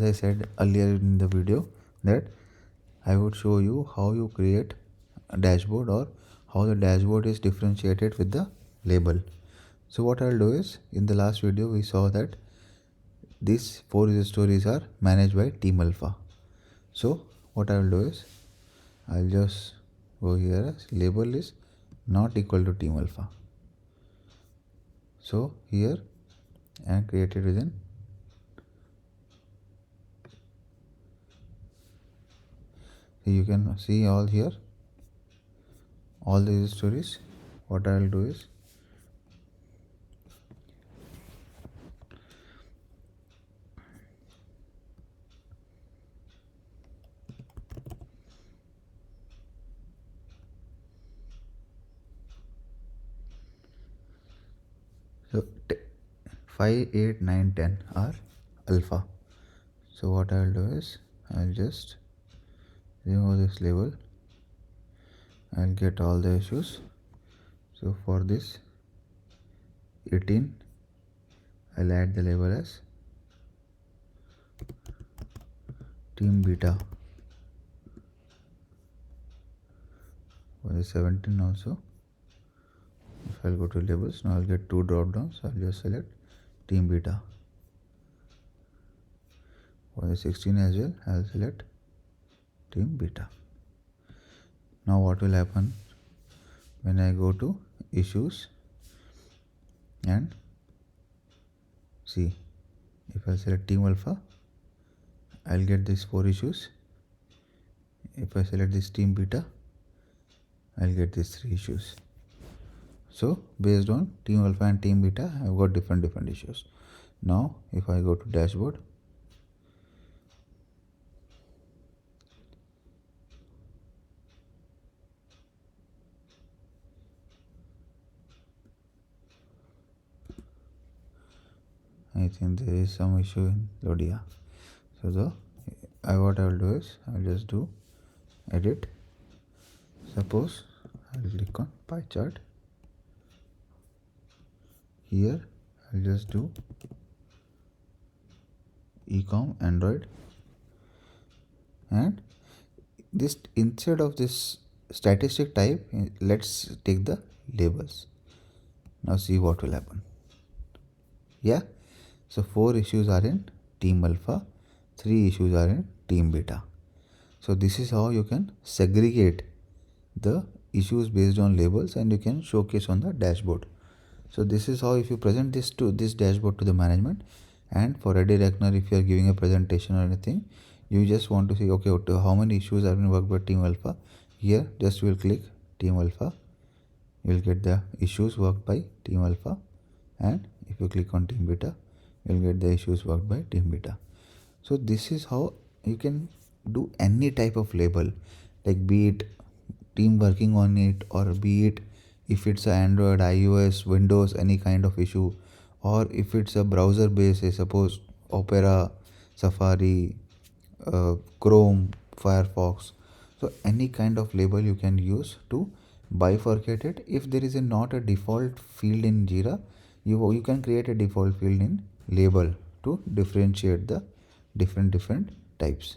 As I said earlier in the video that I would show you how you create a dashboard or how the dashboard is differentiated with the label. So what I'll do is, in the last video we saw that these 4 user stories are managed by Team Alpha. So what I will do is, I'll just go here as label is not equal to Team Alpha. So here and create it within you can see all here all these stories. What I will do is so 5, 8, 9, 10 are alpha. So what I will do is I'll just remove this label. I'll get all the issues. So for this 18 I'll add the label as Team Beta. For the 17 also, if I'll go to labels, now I'll get 2 drop downs. I'll just select Team Beta. For the 16 as well, I'll select Team Beta. Now what will happen when I go to issues and see, if I select Team Alpha, I'll get these 4 issues. If I select this Team Beta, I'll get these 3 issues. So based on Team Alpha and Team Beta, I've got different issues. Now if I go to dashboard, I think there is some issue in Lodia. So what I will do is I'll just do edit. Suppose I'll click on pie chart. Here I'll just do ecom Android, and this instead of this statistic type, let's take the labels. Now see what will happen. Yeah, so 4 issues are in Team Alpha, 3 issues are in Team Beta. So this is how you can segregate the issues based on labels, and you can showcase on the dashboard. So this is how, if you present this dashboard to the management, and for a director, if you are giving a presentation or anything, you just want to see, okay, how many issues have been worked by Team Alpha. Here just you will click Team Alpha, you will get the issues worked by Team Alpha, and if you click on Team Beta, you will get the issues worked by Team Beta. So this is how you can do any type of label, like be it team working on it, or be it if it's a Android, iOS, Windows, any kind of issue, or if it's a browser based, say suppose Opera, Safari, Chrome, Firefox. So any kind of label you can use to bifurcate it. If there is not a default field in Jira, you can create a default field in label to differentiate the different types.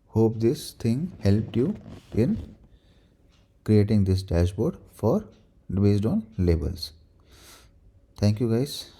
Hope this thing helped you in creating this dashboard for based on labels. Thank you guys.